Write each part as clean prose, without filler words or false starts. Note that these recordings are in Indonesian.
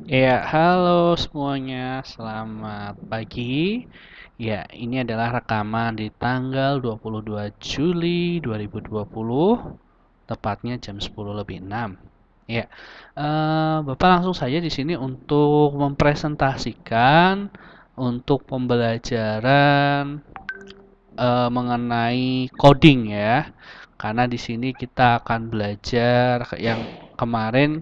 Ya, halo semuanya, selamat pagi. Ya, ini adalah rekaman di tanggal 22 Juli 2020, tepatnya jam 10 lebih 6. Ya, Bapak langsung saja di sini untuk mempresentasikan untuk pembelajaran mengenai coding ya. Karena di sini kita akan belajar yang kemarin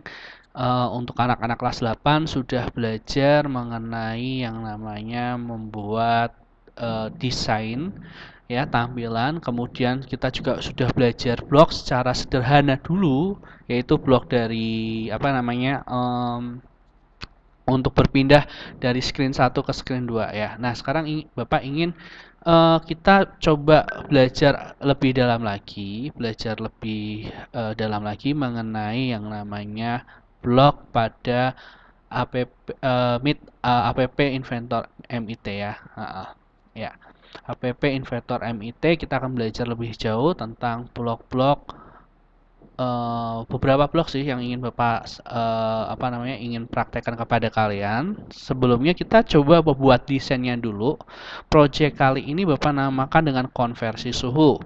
untuk anak-anak kelas 8 sudah belajar mengenai yang namanya membuat desain ya tampilan. Kemudian kita juga sudah belajar blok secara sederhana dulu, yaitu blok dari apa namanya untuk berpindah dari screen satu ke screen 2 ya. Nah, sekarang Bapak ingin kita coba belajar lebih dalam lagi mengenai yang namanya blok pada app app Inventor MIT ya. Ya. App Inventor MIT kita akan belajar lebih jauh tentang blok-blok beberapa blog sih yang ingin Bapak apa namanya ingin praktekkan kepada kalian. Sebelumnya kita coba membuat desainnya dulu. Project kali ini Bapak namakan dengan konversi suhu.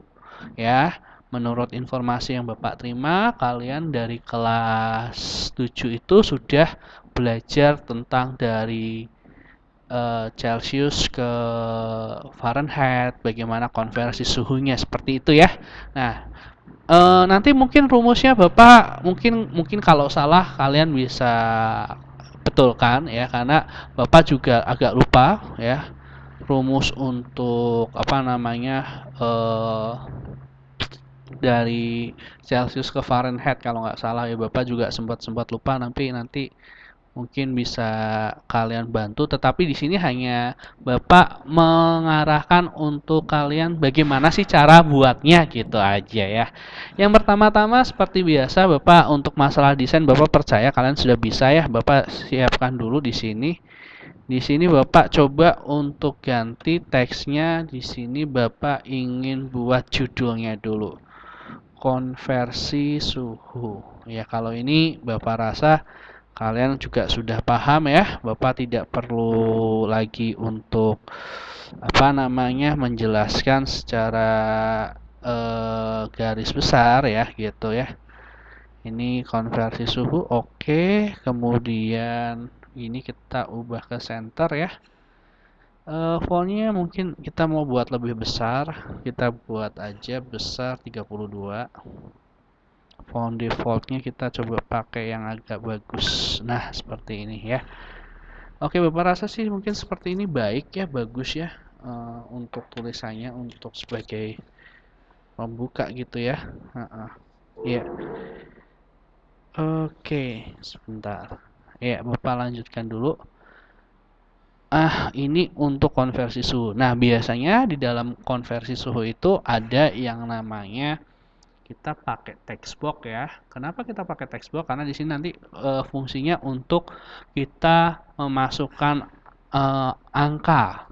Ya, menurut informasi yang Bapak terima, kalian dari kelas 7 itu sudah belajar tentang dari Celsius ke Fahrenheit, bagaimana konversi suhunya seperti itu ya. Nah, nanti mungkin rumusnya Bapak mungkin mungkin kalau salah kalian bisa betulkan ya karena Bapak juga agak lupa ya rumus untuk apa namanya dari Celsius ke Fahrenheit kalau nggak salah ya Bapak juga sempat sempat lupa nanti nanti mungkin bisa kalian bantu, tetapi di sini hanya Bapak mengarahkan untuk kalian bagaimana sih cara buatnya gitu aja ya. Yang pertama-tama seperti biasa Bapak untuk masalah desain Bapak percaya kalian sudah bisa ya. Bapak siapkan dulu di sini. Di sini Bapak coba untuk ganti teksnya. Di sini Bapak ingin buat judulnya dulu. Konversi suhu. Ya, kalau ini Bapak rasa kalian juga sudah paham ya. Bapak tidak perlu lagi untuk apa namanya menjelaskan secara garis besar ya gitu ya. Ini konversi suhu oke. Kemudian ini kita ubah ke center ya. Fontnya mungkin kita mau buat lebih besar. Kita buat aja besar 32. Font defaultnya kita coba pakai yang agak bagus. Nah, seperti ini ya. Oke, Bapak rasa sih mungkin seperti ini baik ya, bagus ya untuk tulisannya untuk sebagai pembuka gitu ya. Iya. Oke, sebentar. Ya, Bapak lanjutkan dulu. Ini untuk konversi suhu. Nah, biasanya di dalam konversi suhu itu ada yang namanya kita pakai text box ya. Kenapa kita pakai text box? Karena di sini nanti fungsinya untuk kita memasukkan angka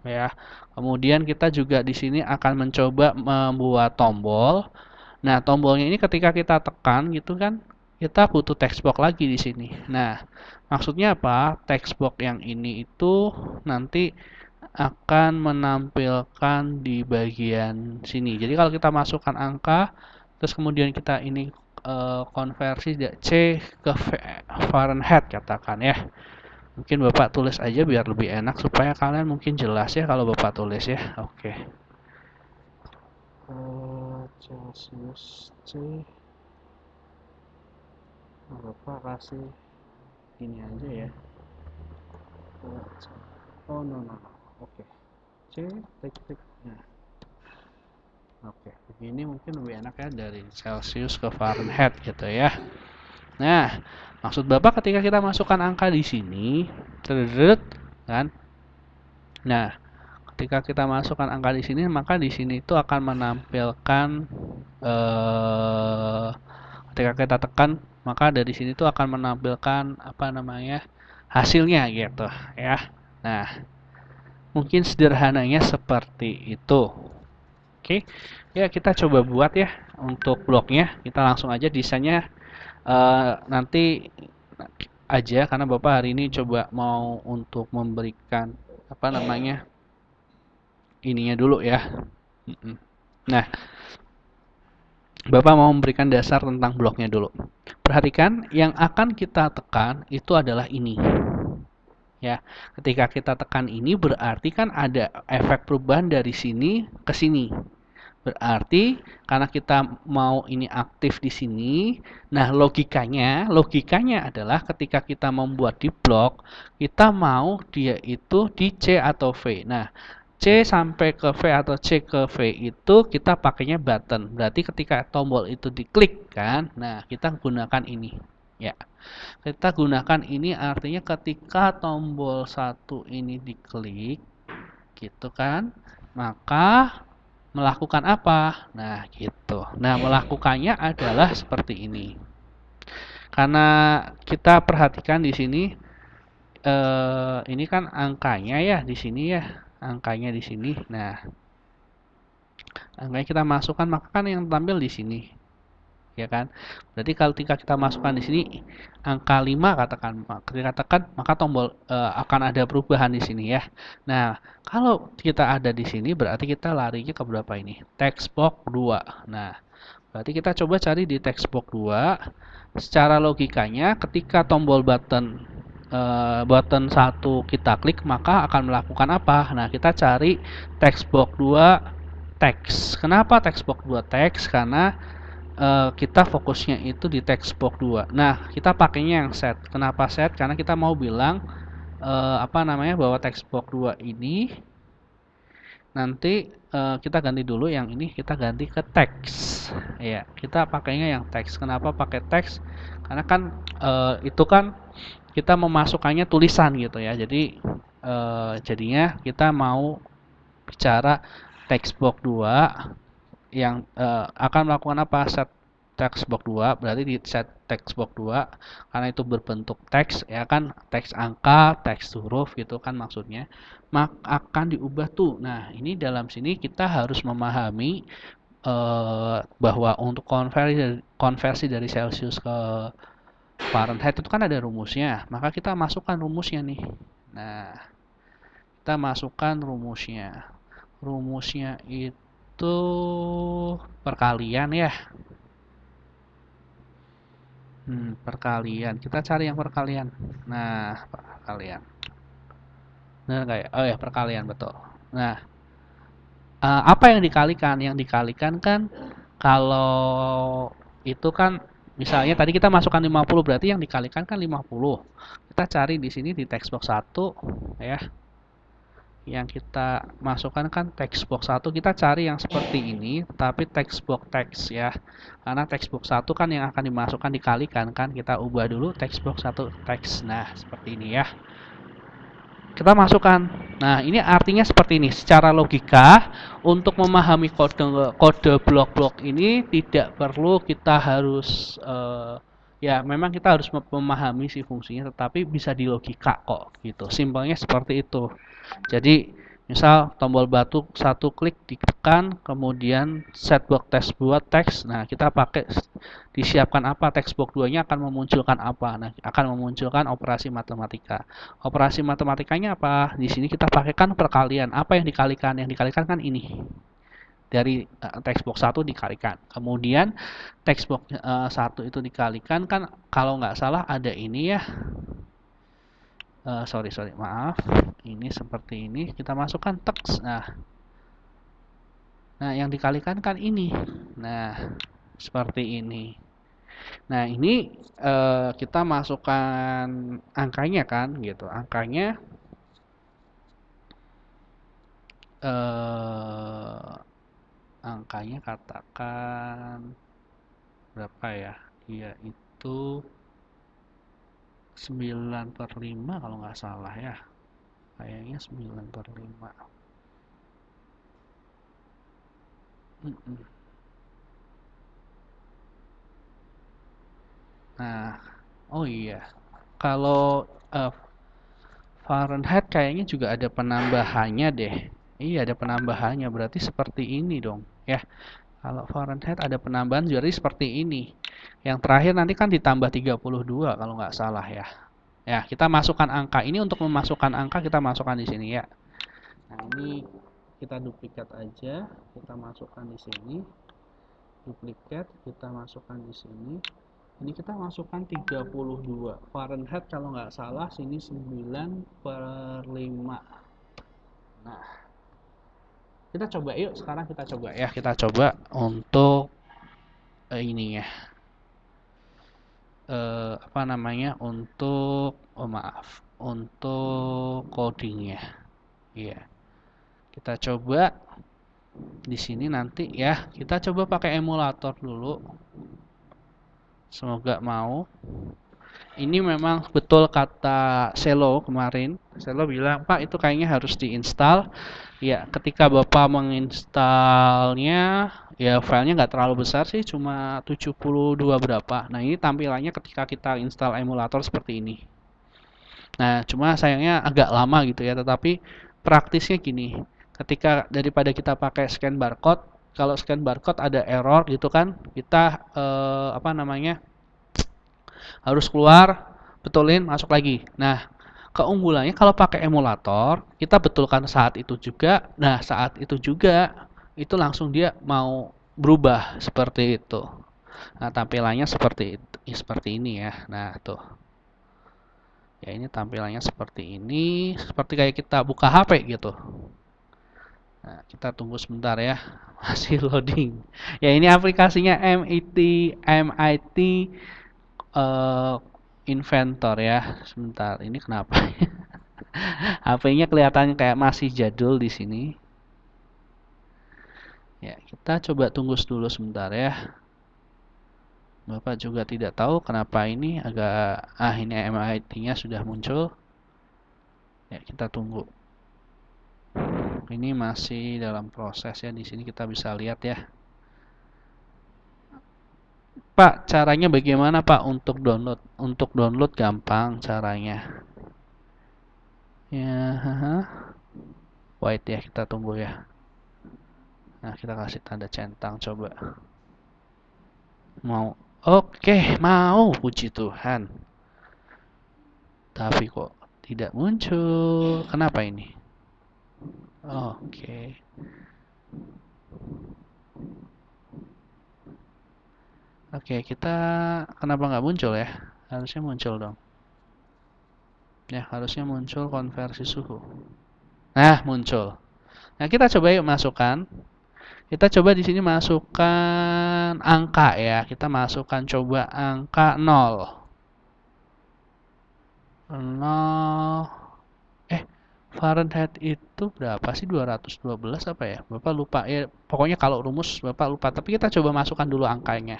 ya. Kemudian kita juga di sini akan mencoba membuat tombol. Nah, tombolnya ini ketika kita tekan gitu kan, kita butuh text box lagi di sini. Nah, maksudnya apa? Text box yang ini itu nanti akan menampilkan di bagian sini. Jadi kalau kita masukkan angka, terus kemudian kita ini konversi C ke Fahrenheit katakan ya. Mungkin Bapak tulis aja biar lebih enak supaya kalian mungkin jelas ya kalau Bapak tulis ya. Oke. Celsius C. Bapak kasih ini aja ya. Oh no no no. Oke. C tik. Nah, oke. Begini mungkin lebih enak ya dari Celsius ke Fahrenheit gitu ya. Nah, maksud Bapak ketika kita masukkan angka di sini, kan? Nah, ketika kita masukkan angka di sini, maka di sini itu akan menampilkan eh, ketika kita tekan, maka dari sini itu akan menampilkan apa namanya hasilnya gitu ya. Nah, mungkin sederhananya seperti itu. Oke, ya kita coba buat ya untuk bloknya. Kita langsung aja desainnya nanti aja karena Bapak hari ini coba mau untuk memberikan apa namanya ininya dulu ya. Nah, Bapak mau memberikan dasar tentang bloknya dulu. Perhatikan, yang akan kita tekan itu adalah ini. Ya, ketika kita tekan ini berarti kan ada efek perubahan dari sini ke sini. Berarti karena kita mau ini aktif di sini, nah logikanya adalah ketika kita membuat di blok, kita mau dia itu di C atau V. Nah, C sampai ke V atau C ke V itu kita pakainya button. Berarti ketika tombol itu diklik kan, nah kita gunakan ini. Ya, kita gunakan ini artinya ketika tombol satu ini diklik, gitu kan, maka melakukan apa? Nah, gitu. Nah, melakukannya adalah seperti ini. Karena kita perhatikan di sini, ini kan angkanya ya di sini ya, angkanya di sini. Nah, angkanya kita masukkan maka kan yang tampil di sini, ya kan? Berarti kalau ketika kita masukkan di sini angka 5 katakan, ketika tekan maka tombol akan ada perubahan di sini ya. Nah, kalau kita ada di sini berarti kita larinya ke berapa ini? Text box 2. Nah, berarti kita coba cari di text box 2. Secara logikanya ketika tombol button button 1 kita klik maka akan melakukan apa? Nah, kita cari text box 2 teks. Kenapa text box 2 teks? Karena kita fokusnya itu di text box 2. Nah, kita pakainya yang set. Kenapa set? Karena kita mau bilang apa namanya bahwa text box 2 ini nanti kita ganti dulu yang ini kita ganti ke teks. Ya, kita pakainya yang teks. Kenapa pakai teks? Karena kan itu kan kita memasukkannya tulisan gitu ya. Jadi jadinya kita mau bicara text box 2 yang akan melakukan apa? Set text box 2 berarti di set text box 2 karena itu berbentuk teks ya kan, teks angka, teks huruf gitu kan maksudnya, maka akan diubah tuh. Nah, ini dalam sini kita harus memahami bahwa untuk konversi dari Celsius ke Fahrenheit itu kan ada rumusnya, maka kita masukkan rumusnya nih. Nah, kita masukkan rumusnya. Rumusnya itu perkalian ya. Perkalian. Kita cari yang perkalian. Nah, perkalian. Benar nggak ya? Oh ya, perkalian betul. Nah, apa yang dikalikan? Yang dikalikan kan kalau itu kan misalnya tadi kita masukkan 50 berarti yang dikalikan kan 50. Kita cari di sini di text box 1 ya. Yang kita masukkan kan text box 1, kita cari yang seperti ini tapi text box teks ya. Karena text box 1 kan yang akan dimasukkan dikalikan kan, kita ubah dulu text box 1 teks. Nah, seperti ini ya. Kita masukkan. Nah, ini artinya seperti ini. Secara logika, untuk memahami kode blok-blok ini tidak perlu kita harus ya memang kita harus memahami si fungsinya, tetapi bisa di logika kok gitu. Simpelnya seperti itu. Jadi misal tombol batu satu klik ditekan, kemudian set box text buat teks. Nah, kita pakai disiapkan apa, text box 2-nya akan memunculkan apa. Nah, akan memunculkan operasi matematika. Operasi matematikanya apa? Di sini kita pakaikan perkalian. Apa yang dikalikan? Yang dikalikan kan ini. Dari text box 1 dikalikan. Kemudian text box 1 itu dikalikan kan kalau nggak salah ada ini ya. Sorry, maaf. Ini seperti ini, kita masukkan teks. Nah, yang dikalikan kan ini. Nah, seperti ini. Nah, ini kita masukkan angkanya kan, gitu. Angkanya katakan berapa ya? Dia itu 9/5 kalau nggak salah ya. Kayaknya 9/5. Nah, oh iya. Kalau Fahrenheit kayaknya juga ada penambahannya deh. Iya, ada penambahannya. Berarti seperti ini dong, ya. Kalau Fahrenheit ada penambahan jadi seperti ini. Yang terakhir nanti kan ditambah 32 kalau nggak salah ya. Ya, kita masukkan angka. Ini untuk memasukkan angka kita masukkan di sini ya. Nah, ini kita duplikat aja, kita masukkan di sini. Duplikat, kita masukkan di sini. Ini kita masukkan 32 Fahrenheit kalau nggak salah, sini 9/5. Nah, kita coba yuk, sekarang kita coba ya. Kita coba untuk ini ya. Apa namanya? Untuk untuk codingnya. Iya. Kita coba di sini nanti ya. Kita coba pakai emulator dulu. Semoga mau. Ini memang betul kata Selo kemarin. Selo bilang, "Pak, itu kayaknya harus diinstal." Ya, ketika Bapak menginstalnya, ya filenya nggak terlalu besar sih, cuma 72 berapa. Nah, ini tampilannya ketika kita install emulator seperti ini. Nah, cuma sayangnya agak lama gitu ya, tetapi praktisnya gini. Ketika daripada kita pakai scan barcode, kalau scan barcode ada error gitu kan, kita apa namanya? Harus keluar, betulin, masuk lagi. Nah, keunggulannya kalau pakai emulator, kita betulkan saat itu juga. Nah, saat itu juga itu langsung dia mau berubah seperti itu. Nah, tampilannya seperti itu, seperti ini ya. Nah, tuh. Ya, ini tampilannya seperti ini, seperti kayak kita buka HP gitu. Nah, kita tunggu sebentar ya. Masih loading. Ya, ini aplikasinya MIT Inventor ya. Sebentar, ini kenapa? HP-nya kelihatan kayak masih jadul di sini. Ya, kita coba tunggu dulu sebentar ya. Bapak juga tidak tahu kenapa ini agak ini MIT-nya sudah muncul. Ya, kita tunggu. Ini masih dalam proses ya. Di sini kita bisa lihat ya. Pak, caranya bagaimana Pak untuk download? Untuk download gampang caranya. Ya, wait ya, kita tunggu ya. Nah, kita kasih tanda centang coba. Mau. Oke, mau, puji Tuhan. Tapi kok tidak muncul. Kenapa ini? Oke. Oke, kita kenapa nggak muncul ya? Harusnya muncul dong. Ya, harusnya muncul konversi suhu. Nah, muncul. Nah, kita coba yuk masukkan. Kita coba di sini masukkan angka ya. Kita masukkan coba angka 0. 0. Fahrenheit itu berapa sih? 212 apa ya? Bapak lupa ya. Pokoknya kalau rumus Bapak lupa. Tapi kita coba masukkan dulu angkanya.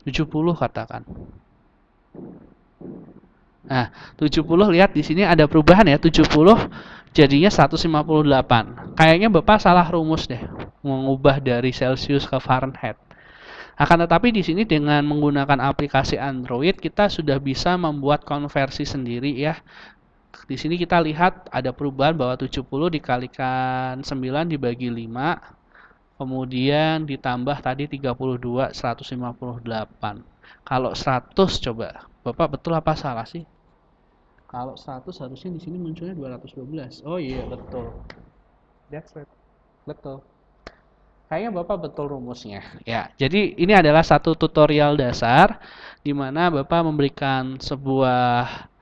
70 katakan. Nah, 70 lihat di sini ada perubahan ya. 70 jadinya 158. Kayaknya Bapak salah rumus deh. Mengubah dari Celsius ke Fahrenheit. Akan tetapi di sini dengan menggunakan aplikasi Android kita sudah bisa membuat konversi sendiri ya. Di sini kita lihat ada perubahan bahwa 70 dikalikan 9 dibagi 5. Kemudian ditambah tadi 32 158. Kalau 100 coba. Bapak betul apa salah sih? Kalau 100 harusnya di sini munculnya 212. Oh iya, betul. That's right. Betul. Kayaknya Bapak betul rumusnya. Ya, jadi ini adalah satu tutorial dasar di mana Bapak memberikan sebuah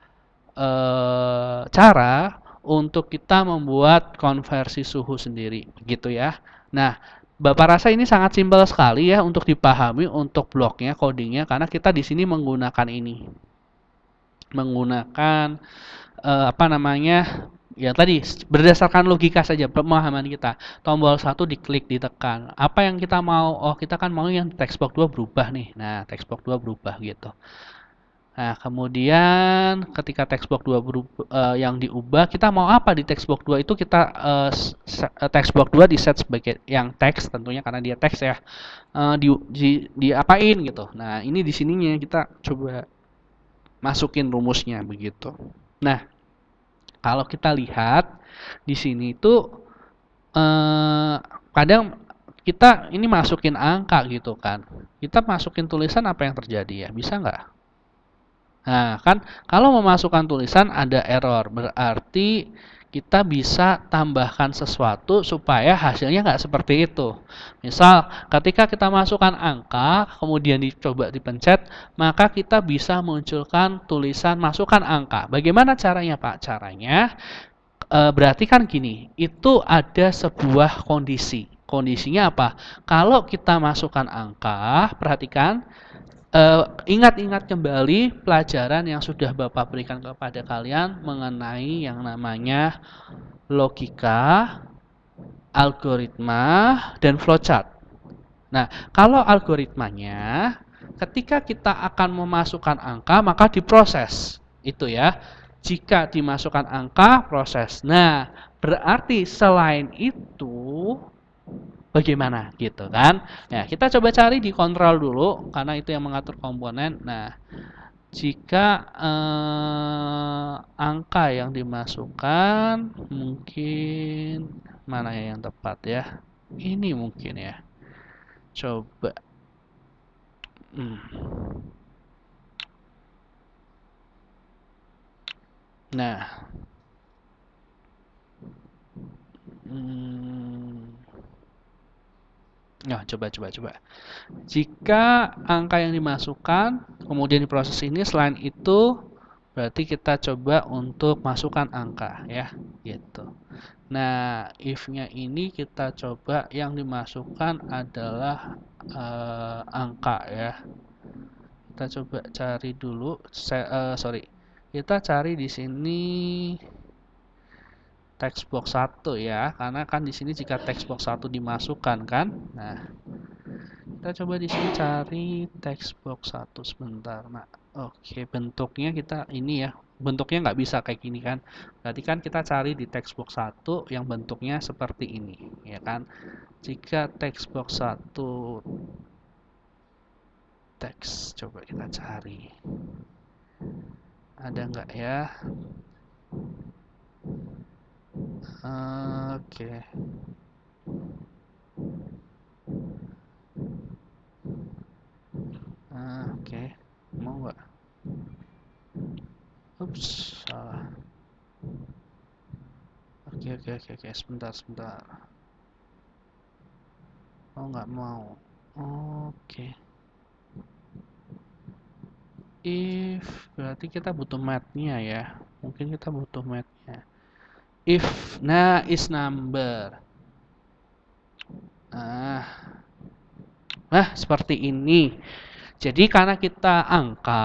cara untuk kita membuat konversi suhu sendiri, gitu ya. Nah, Bapak rasa ini sangat simpel sekali ya untuk dipahami untuk bloknya, codingnya, karena kita di sini menggunakan ini, menggunakan apa namanya? Ya tadi berdasarkan logika saja pemahaman kita. Tombol 1 diklik, ditekan. Apa yang kita mau? Oh, kita kan mau yang textbox 2 berubah nih. Nah, textbox 2 berubah gitu. Nah, kemudian ketika textbox 2 yang diubah, kita mau apa di textbox 2 itu kita textbox 2 di set sebagai yang teks tentunya karena dia teks ya. Diapain gitu. Nah, ini di sininya kita coba masukin rumusnya begitu. Nah, kalau kita lihat di sini itu kadang kita ini masukin angka gitu kan. Kita masukin tulisan apa yang terjadi ya? Bisa nggak? Nah, kan kalau memasukkan tulisan ada error, berarti kita bisa tambahkan sesuatu supaya hasilnya nggak seperti itu. Misal, ketika kita masukkan angka, kemudian dicoba dipencet, maka kita bisa munculkan tulisan masukkan angka. Bagaimana caranya, Pak? Caranya, berarti kan gini, itu ada sebuah kondisi. Kondisinya apa? Kalau kita masukkan angka, perhatikan, ingat-ingat kembali pelajaran yang sudah Bapak berikan kepada kalian mengenai yang namanya logika, algoritma, dan flowchart. Nah, kalau algoritmanya, ketika kita akan memasukkan angka, maka diproses. Itu ya. Jika dimasukkan angka, proses. Nah, berarti selain itu, bagaimana gitu kan? Nah, kita coba cari di kontrol dulu karena itu yang mengatur komponen. Nah, jika angka yang dimasukkan mungkin mana yang tepat ya? Ini mungkin ya. Coba. Nah, nah, coba. Jika angka yang dimasukkan, kemudian diproses ini, selain itu, berarti kita coba untuk masukkan angka, ya, gitu. Nah, if-nya ini kita coba yang dimasukkan adalah angka, ya. Kita coba cari dulu, sorry, kita cari di sini text box 1 ya, karena kan di sini jika text box 1 dimasukkan kan. Nah, kita coba di sini cari text box 1 sebentar. Nah, oke, bentuknya kita ini ya. Bentuknya nggak bisa kayak gini kan. Berarti kan kita cari di text box 1 yang bentuknya seperti ini, ya kan? Jika text box 1 teks, coba kita cari. Ada nggak ya? Oke. Oke. Mau nggak? Ups, salah. Oke. Sebentar. Oh, nggak mau. Oke. If berarti kita butuh math-nya ya. Mungkin kita butuh math-nya. If, nah, is number. Nah, seperti ini. Jadi karena kita angka,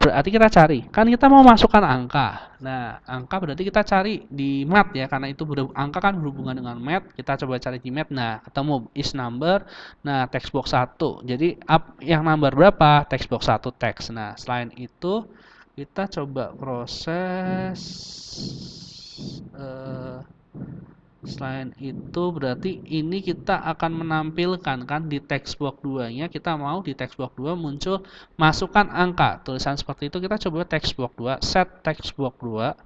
berarti kita cari. Kan kita mau masukkan angka. Nah, angka berarti kita cari di math ya, karena itu angka kan berhubungan dengan math. Kita coba cari di math. Nah, ketemu is number. Nah, text box 1. Jadi yang number berapa? Text box 1 text. Nah, selain itu kita coba proses selain itu berarti ini kita akan menampilkan kan di text box 2-nya, kita mau di text box 2 muncul masukkan angka. Tulisan seperti itu kita coba text box 2, set text box 2.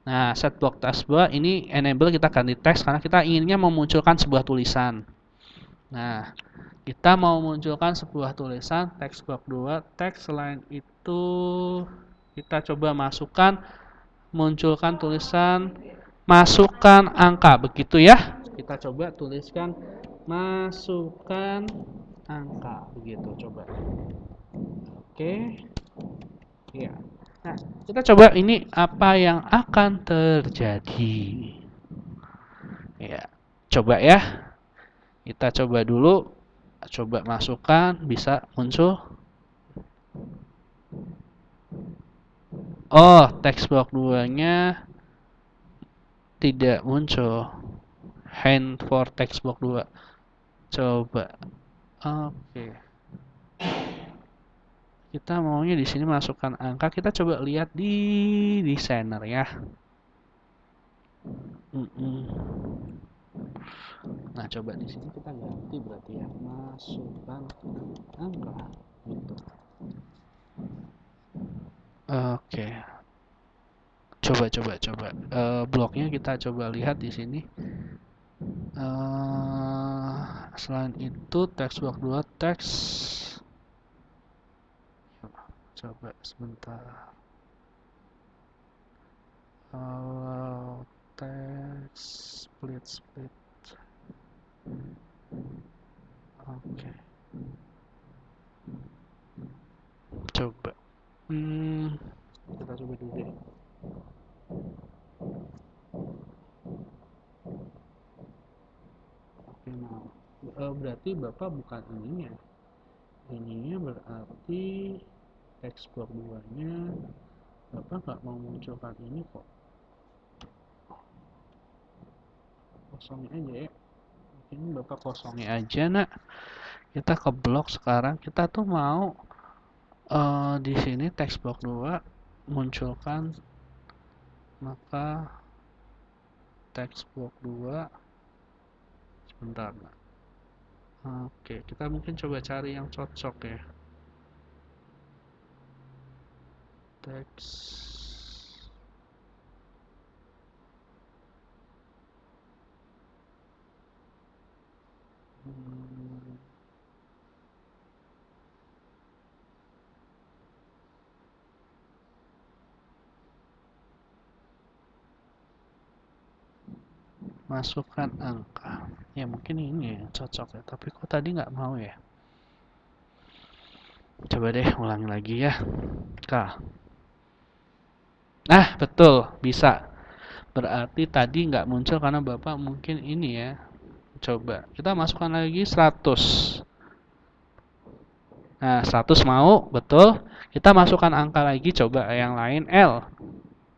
Nah, set box text 2 ini enable kita ganti teks karena kita inginnya memunculkan sebuah tulisan. Nah, kita mau munculkan sebuah tulisan text box 2, teks. Selain itu kita coba masukkan munculkan tulisan masukkan angka, begitu ya. Kita coba tuliskan masukkan angka, begitu coba. Oke. Ya. Nah, kita coba ini apa yang akan terjadi. Ya, coba ya. Kita coba dulu. Coba masukkan, bisa muncul. Oh, text box 2-nya tidak muncul. Hand for text box 2. Coba. Oke. Kita maunya di sini masukkan angka. Kita coba lihat di desainer ya. Nah, coba di sini kita ganti berarti ya. Masukkan angka gitu. Oke. Coba. Bloknya kita coba lihat di sini. Selain itu text box 2 teks. Coba sebentar. Kalau teks split. Oke. Coba. Kita coba dulu deh. Oke, mau. Berarti Bapak bukan ininya. Ininya berarti teks block 2-nya Bapak nggak mau munculkan ini kok. Kosongin aja ya. Mungkin Bapak kosongin aja, nak. Kita ke blok sekarang. Kita tuh mau di sini teks block 2 munculkan, maka teks block 2 sebentar, nak. Oke, kita mungkin coba cari yang cocok ya. Teks masukkan angka. Ya mungkin ini yang cocok ya, tapi kok tadi nggak mau ya. Coba deh ulangi lagi ya. Nah, betul, bisa. Berarti tadi nggak muncul karena Bapak mungkin ini ya. Coba, kita masukkan lagi 100. Nah, 100 mau, betul. Kita masukkan angka lagi, coba yang lain, L.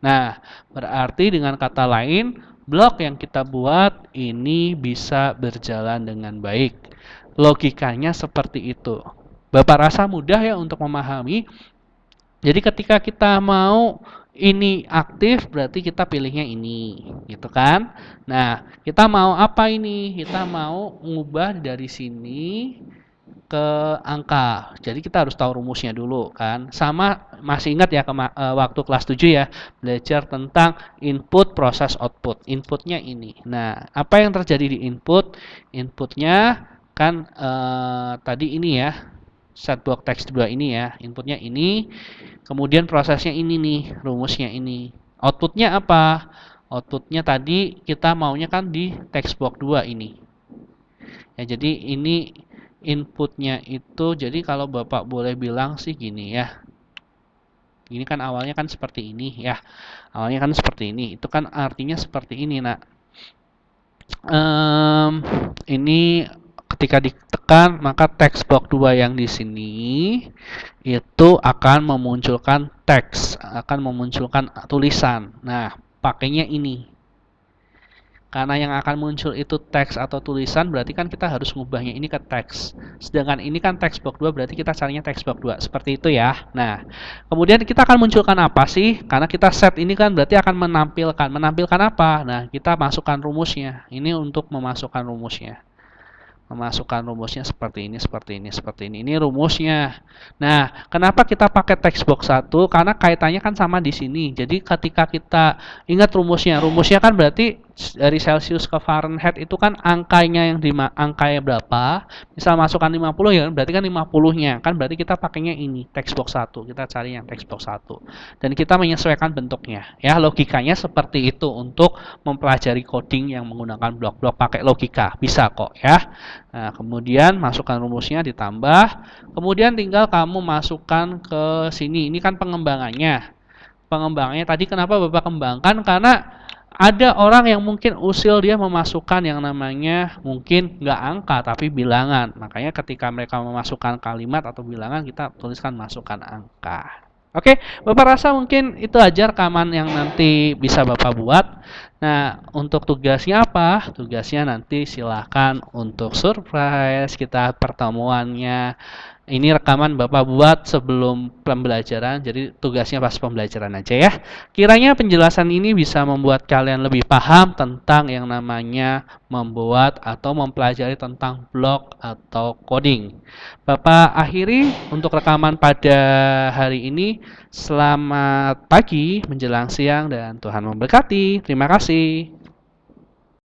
Nah, berarti dengan kata lain, blok yang kita buat ini bisa berjalan dengan baik. Logikanya seperti itu. Bapak rasa mudah ya untuk memahami. Jadi ketika kita mau ini aktif, berarti kita pilihnya ini, gitu kan? Nah, kita mau apa ini? Kita mau mengubah dari sini ke angka. Jadi kita harus tahu rumusnya dulu kan. Sama masih ingat ya waktu kelas 7 ya, belajar tentang input proses output. Inputnya ini. Nah, apa yang terjadi di input? Inputnya kan tadi ini ya. Set block text 2 ini ya. Inputnya ini. Kemudian prosesnya ini nih, rumusnya ini. Outputnya apa? Outputnya tadi kita maunya kan di text block 2 ini. Ya, jadi ini inputnya itu, jadi kalau Bapak boleh bilang sih gini ya. Ini kan awalnya kan seperti ini ya. Awalnya kan seperti ini. Itu kan artinya seperti ini, nak. Ini ketika ditekan maka text block 2 yang di sini itu akan memunculkan teks, akan memunculkan tulisan. Nah, pakainya ini. Karena yang akan muncul itu teks atau tulisan, berarti kan kita harus mengubahnya ini ke teks. Sedangkan ini kan teks block 2, berarti kita carinya teks block 2. Seperti itu ya. Nah, kemudian kita akan munculkan apa sih? Karena kita set ini kan berarti akan menampilkan. Menampilkan apa? Nah, kita masukkan rumusnya. Ini untuk memasukkan rumusnya. Memasukkan rumusnya seperti ini, seperti ini, seperti ini. Ini rumusnya. Nah, kenapa kita pakai text box 1? Karena kaitannya kan sama di sini. Jadi ketika kita ingat rumusnya kan berarti dari Celsius ke Fahrenheit itu kan angkanya yang angkanya berapa? Misal masukkan 50 ya, berarti kan 50-nya. Kan berarti kita pakainya ini, text box 1. Kita cari yang text box 1. Dan kita menyesuaikan bentuknya. Ya, logikanya seperti itu untuk mempelajari coding yang menggunakan blok-blok pakai logika. Bisa kok ya. Nah, kemudian masukkan rumusnya ditambah. Kemudian tinggal kamu masukkan ke sini. Ini kan pengembangannya. Pengembangannya tadi kenapa Bapak kembangkan? Karena ada orang yang mungkin usil dia memasukkan yang namanya mungkin nggak angka tapi bilangan. Makanya ketika mereka memasukkan kalimat atau bilangan kita tuliskan masukkan angka. Oke, Bapak rasa mungkin itu aja rekaman yang nanti bisa Bapak buat. Nah, untuk tugasnya apa? Tugasnya nanti silahkan untuk surprise kita pertemuannya. Ini rekaman Bapak buat sebelum pembelajaran, jadi tugasnya pas pembelajaran aja ya. Kiranya penjelasan ini bisa membuat kalian lebih paham tentang yang namanya membuat atau mempelajari tentang blok atau coding. Bapak akhiri untuk rekaman pada hari ini. Selamat pagi menjelang siang dan Tuhan memberkati. Terima kasih.